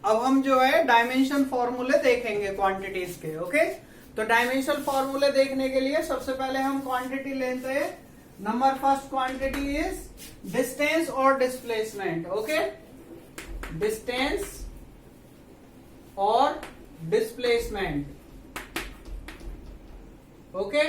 अब हम जो है डायमेंशन फॉर्मूले देखेंगे क्वांटिटीज के। ओके, तो डायमेंशन फॉर्मूले देखने के लिए सबसे पहले हम क्वांटिटी लेते हैं। Number first quantity is distance और डिस्प्लेसमेंट। ओके, डिस्टेंस और डिस्प्लेसमेंट। ओके,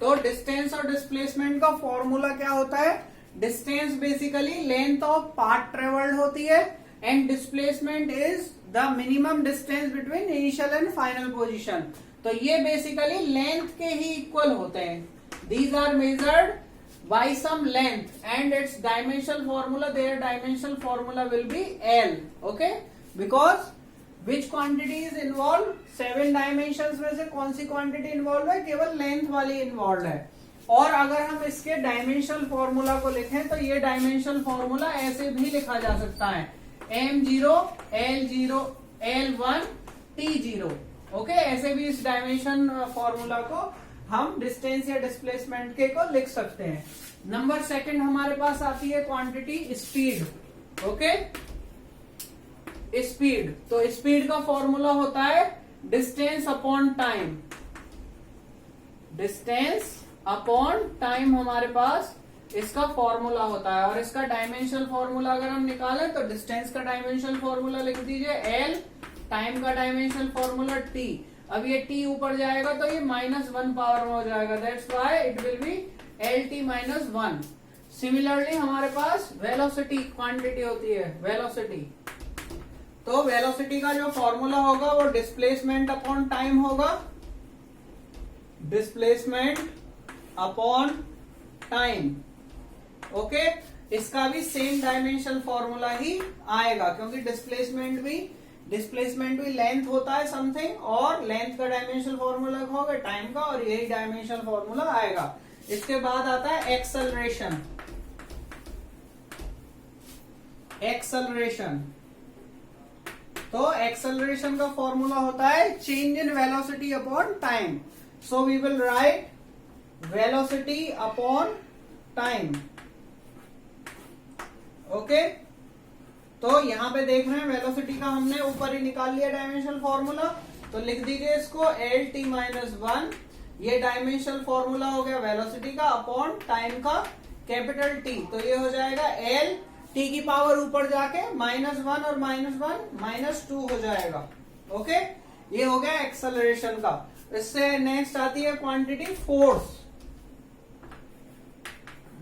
तो डिस्टेंस और डिस्प्लेसमेंट का फॉर्मूला क्या होता है? Distance basically length of path travelled होती है and displacement is the minimum distance between initial and final position. तो ये बेसिकली लेंथ के ही इक्वल होते हैं। These are measured by some length and its dimensional formula, their dimensional formula will be L। Okay, because which quantity is involve? 7 dimensions में से कौन सी quantity involve है? केवल लेंथ वाली इन्वॉल्व है। और अगर हम इसके डायमेंशनल फॉर्मूला को लिखें तो ये डायमेंशनल फॉर्मूला ऐसे भी लिखा जा सकता है M0 L0 L1 T0। Okay, ऐसे भी इस डायमेंशन फॉर्मूला को हम डिस्टेंस या डिस्प्लेसमेंट के को लिख सकते हैं। नंबर सेकंड हमारे पास आती है क्वांटिटी स्पीड। ओके, स्पीड, तो स्पीड का फॉर्मूला होता है distance upon time. Distance upon time हमारे पास इसका फॉर्मूला होता है। और इसका डायमेंशनल फॉर्मूला अगर हम निकालें तो डिस्टेंस का डायमेंशनल फॉर्मूला लिख दीजिए L, टाइम का डायमेंशनल फॉर्मूला T। अब ये T ऊपर जाएगा तो ये -1 पावर में हो जाएगा, that's why it will be LT-1। Similarly हमारे पास वेलोसिटी क्वांटिटी होती है, वेलोसिटी। तो वेलोसिटी का जो फॉर्मूला होगा वो डिस्प्लेसमेंट अपॉन टाइम होगा, डिस्प्लेसमेंट अपॉन टाइम। ओके, इसका भी सेम डायमेंशनल फॉर्मूला ही आएगा क्योंकि डिस्प्लेसमेंट भी लेंथ होता है समथिंग, और लेंथ का डायमेंशनल फॉर्मूला होगा टाइम का, और यही डायमेंशनल फॉर्मूला आएगा। इसके बाद आता है एक्सेलरेशन। एक्सेलरेशन, तो एक्सेलरेशन का फॉर्मूला होता है change in velocity upon time. So we will write velocity upon time. Okay, तो यहां पे देख रहे हैं वेलोसिटी का हमने ऊपर ही निकाल लिया डायमेंशनल फॉर्मूला, तो लिख दीजिए इसको LT-1। ये डायमेंशनल फॉर्मूला हो गया वेलोसिटी का अपॉन टाइम का कैपिटल T, तो ये हो जाएगा L, T की पावर ऊपर जाके -1 और -1 -2 हो जाएगा। ओके, ये हो गया एक्सेलरेशन का। इससे नेक्स्ट आती है quantity force.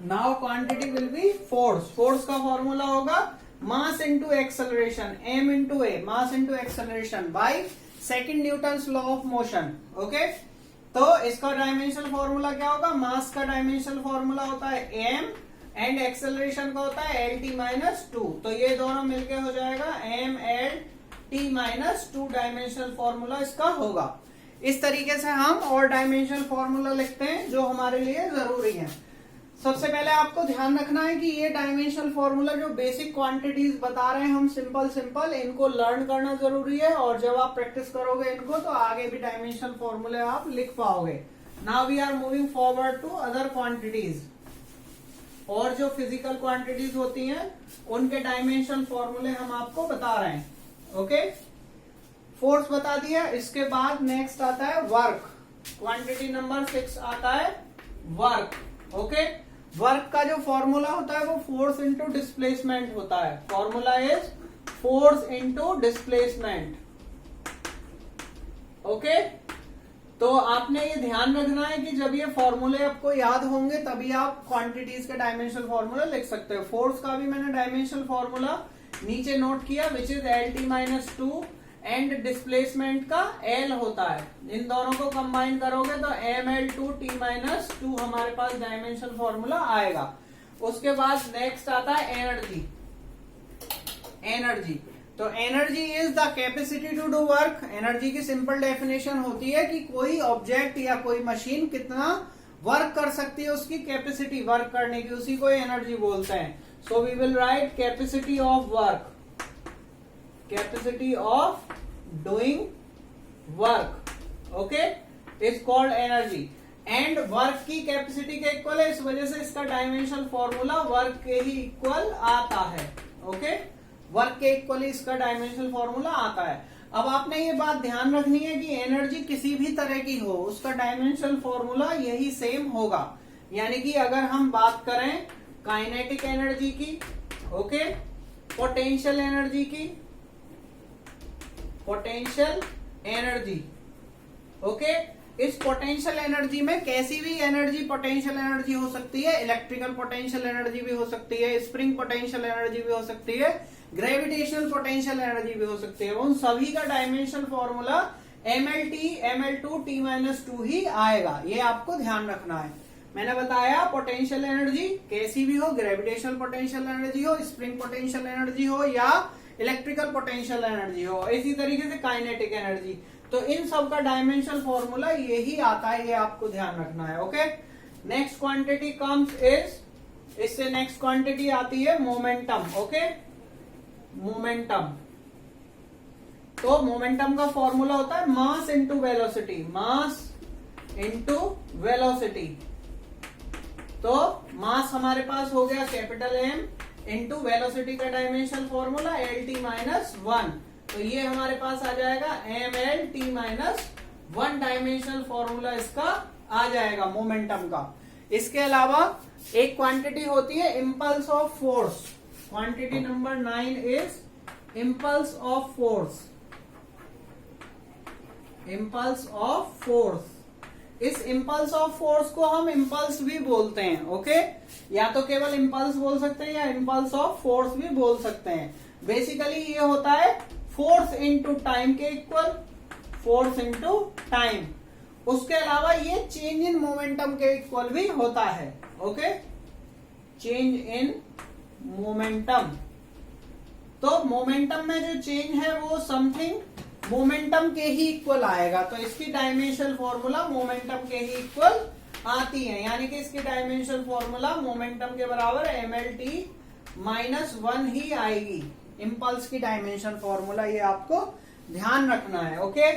Now quantity will be force. Force का फॉर्मूला होगा mass into acceleration, M into A, mass into acceleration by second Newton's law of motion. Okay, तो इसका डायमेंशनल फॉर्मूला क्या होगा? मास का डायमेंशनल फॉर्मूला होता है M एंड एक्सेलरेशन का होता है LT-2। तो ये दोनों मिलके हो जाएगा MLT-2 डायमेंशनल फॉर्मूला इसका होगा। इस तरीके से हम और डायमेंशनल फॉर्मूला लिखते हैं जो हमारे लिए जरूरी है। सबसे पहले आपको ध्यान रखना है कि ये डायमेंशनल फॉर्मूला जो बेसिक क्वांटिटीज बता रहे हैं हम सिंपल इनको लर्न करना जरूरी है, और जब आप प्रैक्टिस करोगे इनको तो आगे भी डायमेंशनल फॉर्मूले आप लिख पाओगे। Now we are moving forward to other quantities. और जो फिजिकल क्वांटिटीज होती हैं उनके डायमेंशनल फॉर्मूले हम आपको बता रहे हैं। ओके, फोर्स बता दिया। इसके बाद नेक्स्ट आता है वर्क। क्वांटिटी नंबर 6 आता है वर्क। ओके, वर्क का जो फॉर्मूला होता है वो फोर्स इंटू डिस्प्लेसमेंट होता है। Formula is force into displacement. Okay, तो आपने ये ध्यान रखना है कि जब ये फॉर्मूले आपको याद होंगे तभी आप क्वांटिटीज के डायमेंशनल फॉर्मूला लिख सकते हो। फोर्स का भी मैंने डायमेंशनल फॉर्मूला नीचे नोट किया which is LT-2 and displacement का L होता है। इन दोनों को कंबाइन करोगे तो ML2T-2 हमारे पास डायमेंशनल फॉर्मूला आएगा। उसके बाद नेक्स्ट आता है एनर्जी। एनर्जी, तो energy is the capacity to do work. Energy की सिंपल डेफिनेशन होती है कि कोई ऑब्जेक्ट या कोई मशीन कितना वर्क कर सकती है, उसकी कैपेसिटी वर्क करने की, उसी को एनर्जी बोलते हैं। So we will write capacity of work, capacity of doing work. Okay, is called energy. And work की कैपेसिटी के इक्वल है, इस वजह से इसका डायमेंशनल फॉर्मूला वर्क के ही इक्वल आता है। ओके, वर्क के इक्वली इसका डायमेंशनल फॉर्मूला आता है। अब आपने ये बात ध्यान रखनी है कि एनर्जी किसी भी तरह की हो उसका डायमेंशनल फॉर्मूला यही सेम होगा। यानी कि अगर हम बात करें काइनेटिक एनर्जी की, ओके, पोटेंशियल एनर्जी की, पोटेंशियल एनर्जी, ओके, इस पोटेंशियल एनर्जी में कैसी भी एनर्जी पोटेंशियल एनर्जी हो सकती है, इलेक्ट्रिकल पोटेंशियल एनर्जी भी हो सकती है, स्प्रिंग पोटेंशियल एनर्जी भी हो सकती है, ग्रेविटेशनल पोटेंशियल एनर्जी भी हो सकती है। उन सभी का dimensional formula mLT mL2 T-2 ही आएगा, ये आपको ध्यान रखना है। मैंने बताया पोटेंशियल एनर्जी कैसी भी हो, ग्रेविटेशनल पोटेंशियल एनर्जी हो, स्प्रिंग पोटेंशियल एनर्जी हो या इलेक्ट्रिकल पोटेंशियल एनर्जी हो, इसी तरीके से काइनेटिक एनर्जी, तो इन सब का डायमेंशनल फॉर्मूला यही आता है, ये आपको ध्यान रखना है। Okay, next quantity comes is, इससे नेक्स्ट क्वांटिटी आती है मोमेंटम। ओके, मोमेंटम, तो मोमेंटम का फॉर्मूला होता है mass into velocity, mass into velocity. तो मास हमारे पास हो गया कैपिटल एम इंटू वेलोसिटी का डायमेंशनल फॉर्मूला LT-1, तो ये हमारे पास आ जाएगा mLT-1 डायमेंशनल फॉर्मूला इसका आ जाएगा मोमेंटम का। इसके अलावा एक क्वांटिटी होती है impulse of force, quantity number 9 is impulse of force, impulse of force. इस इम्पल्स ऑफ फोर्स को हम इम्पल्स भी बोलते हैं। ओके, या तो केवल इम्पल्स बोल सकते हैं या इम्पल्स ऑफ फोर्स भी बोल सकते हैं। बेसिकली ये होता है फोर्स इनटू टाइम के इक्वल, फोर्स इनटू टाइम। उसके अलावा ये चेंज इन मोमेंटम के इक्वल भी होता है। ओके, चेंज इन मोमेंटम, तो मोमेंटम में जो चेंज है वो समथिंग मोमेंटम के ही इक्वल आएगा, तो इसकी डायमेंशनल फॉर्मूला मोमेंटम के ही इक्वल आती है। यानी कि इसकी डायमेंशनल फॉर्मूला मोमेंटम के बराबर mLT-1 ही आएगी। इम्पल्स की डायमेंशन फॉर्मूला ये आपको ध्यान रखना है। ओके,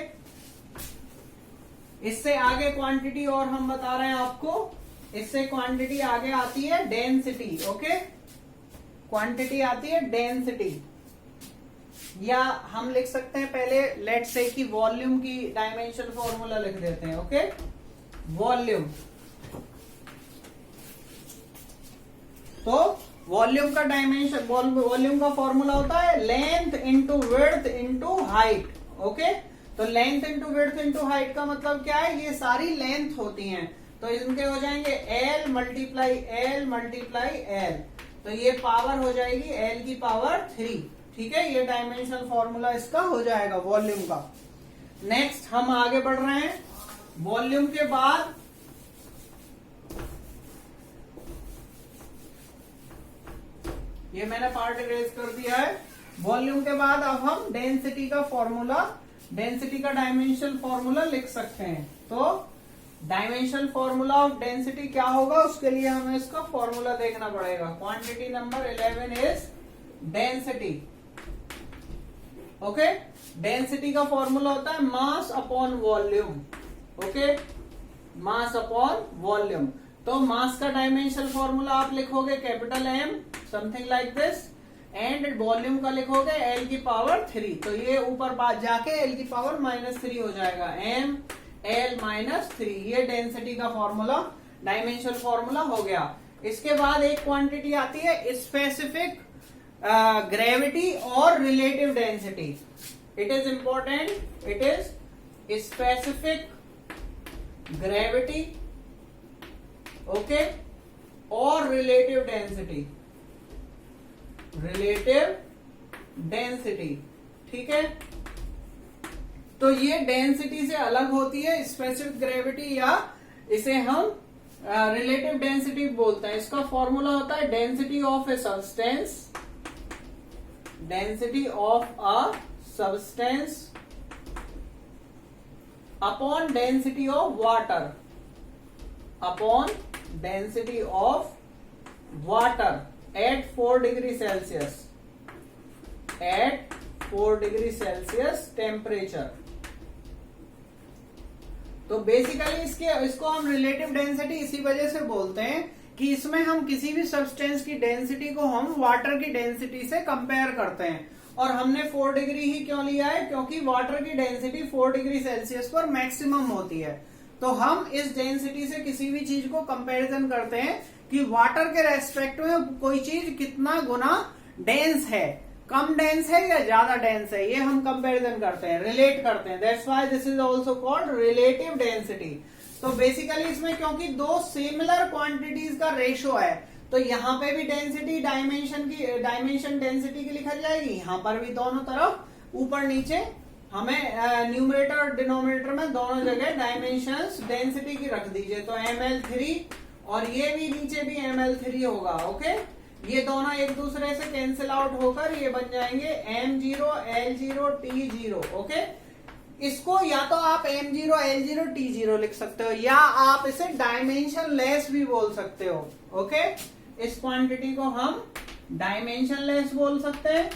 इससे आगे क्वांटिटी और हम बता रहे हैं आपको, इससे क्वांटिटी आगे आती है डेंसिटी। ओके, क्वांटिटी आती है डेंसिटी, या हम लिख सकते हैं पहले लेट से कि वॉल्यूम की डायमेंशन फॉर्मूला लिख देते हैं। ओके, वॉल्यूम, तो वॉल्यूम का डायमेंशन, वॉल्यूम का फॉर्मूला होता है length into width into height. Okay, तो length into width into height का मतलब क्या है, ये सारी लेंथ होती हैं, तो इनके हो जाएंगे L multiply L multiply L, तो ये पावर हो जाएगी L की पावर 3। ठीक है, ये डायमेंशनल फॉर्मूला इसका हो जाएगा वॉल्यूम का। नेक्स्ट हम आगे बढ़ रहे हैं, वॉल्यूम के बाद ये मैंने पार्ट इरेज कर दिया है। वॉल्यूम के बाद अब हम डेंसिटी का फॉर्मूला, डेंसिटी का डायमेंशनल फॉर्मूला लिख सकते हैं। तो डायमेंशनल फॉर्मूला ऑफ डेंसिटी क्या होगा, उसके लिए हमें इसका फॉर्मूला देखना पड़ेगा। Quantity number 11 is density. Okay, density का फॉर्मूला होता है mass upon volume. Okay, mass upon volume, तो मास का डायमेंशनल फॉर्मूला आप लिखोगे capital M something like this, and volume का लिखोगे L की पावर 3, तो ये ऊपर बात जाके L की पावर -3 हो जाएगा, M L -3। ये डेंसिटी का फॉर्मूला, डायमेंशनल फॉर्मूला हो गया। इसके बाद एक क्वांटिटी आती है स्पेसिफिक ग्रेविटी और relative density. It is important, it is specific gravity, okay, और रिलेटिव डेंसिटी, रिलेटिव डेंसिटी। ठीक है, तो ये डेंसिटी से अलग होती है स्पेसिफिक ग्रेविटी, या इसे हम रिलेटिव डेंसिटी बोलते हैं। इसका फॉर्मूला होता है density of a substance, density of a substance upon density of water, upon density of water at 4 degree Celsius, at 4 degree Celsius temperature। तो बेसिकली इसको हम रिलेटिव डेंसिटी इसी वजह से बोलते हैं कि इसमें हम किसी भी सब्सटेंस की डेंसिटी को हम वाटर की डेंसिटी से कंपेयर करते हैं। और हमने 4 डिग्री ही क्यों लिया है, क्योंकि वाटर की डेंसिटी 4 डिग्री सेल्सियस पर मैक्सिमम होती है। तो हम इस डेंसिटी से किसी भी चीज को कंपैरिजन करते हैं कि वाटर के रेस्पेक्ट में कोई चीज कितना गुना डेंस है, कम डेंस है या ज्यादा डेंस है, ये हम कंपैरिजन करते हैं, रिलेट करते हैं। That's why this is also called relative density. तो बेसिकली इसमें क्योंकि दो सिमिलर क्वांटिटीज का रेशो है, तो यहाँ पे भी डेंसिटी डायमेंशन डेंसिटी की लिखा जाएगी, यहाँ पर भी दोनों तरफ ऊपर नीचे हमें न्यूमरेटर और डिनोमिनेटर में दोनों जगह डायमेंशंस डेंसिटी की रख दीजिए। तो ml3 और ये भी नीचे भी ml3 होगा। ओके, ये दोनों एक दूसरे से कैंसिल आउट होकर ये बन जाएंगे m0 l0 t0। ओके, इसको या तो आप m0 l0 t0 लिख सकते हो या आप इसे डायमेंशन लेस भी बोल सकते हो। ओके, इस क्वांटिटी को हम डायमेंशन लेस बोल सकते हैं।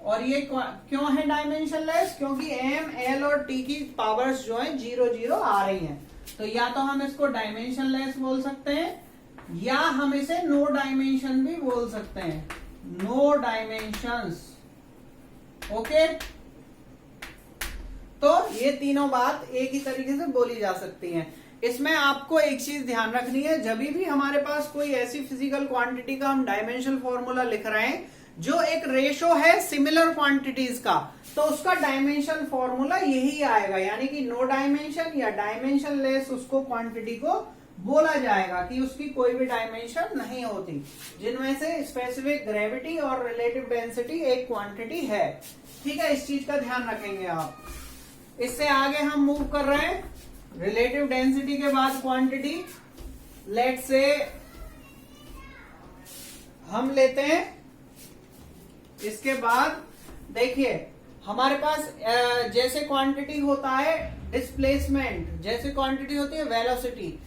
और ये क्यों है डायमेंशन लेस, क्योंकि m l और t की पावर्स जो है 0 0 आ रही हैं। तो या तो हम इसको डायमेंशन लेस बोल सकते हैं या हम इसे नो डायमेंशन भी बोल सकते हैं, नो डायमेंशंस। ओके, तो ये तीनों बात एक ही तरीके से बोली जा सकती हैं। इसमें आपको एक चीज ध्यान रखनी है, जब भी हमारे पास कोई ऐसी फिजिकल क्वांटिटी का हम डायमेंशनल फॉर्मूला लिख रहे हैं जो एक रेशो है सिमिलर क्वांटिटीज का, तो उसका डायमेंशन फॉर्मूला यही आएगा, यानी कि नो डायमेंशन या डायमेंशन लेस उसको क्वांटिटी को बोला जाएगा कि उसकी कोई भी डायमेंशन नहीं होती, जिनमें से स्पेसिफिक ग्रेविटी और रिलेटिव डेंसिटी एक क्वांटिटी है। ठीक है, इस चीज का ध्यान रखेंगे आप। इससे आगे हम मूव कर रहे हैं, रिलेटिव डेंसिटी के बाद क्वांटिटी। लेट्स से हम लेते हैं, इसके बाद देखिए हमारे पास जैसे क्वांटिटी होता है डिस्प्लेसमेंट, जैसे क्वांटिटी होती है वेलोसिटी,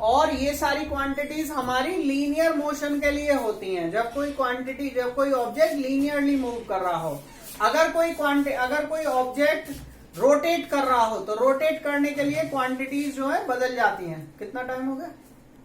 और ये सारी क्वांटिटीज हमारी लीनियर मोशन के लिए होती हैं। जब कोई ऑब्जेक्ट लीनियरली मूव कर रहा हो, अगर कोई ऑब्जेक्ट रोटेट कर रहा हो तो रोटेट करने के लिए क्वांटिटीज जो है बदल जाती हैं। कितना टाइम हो गया?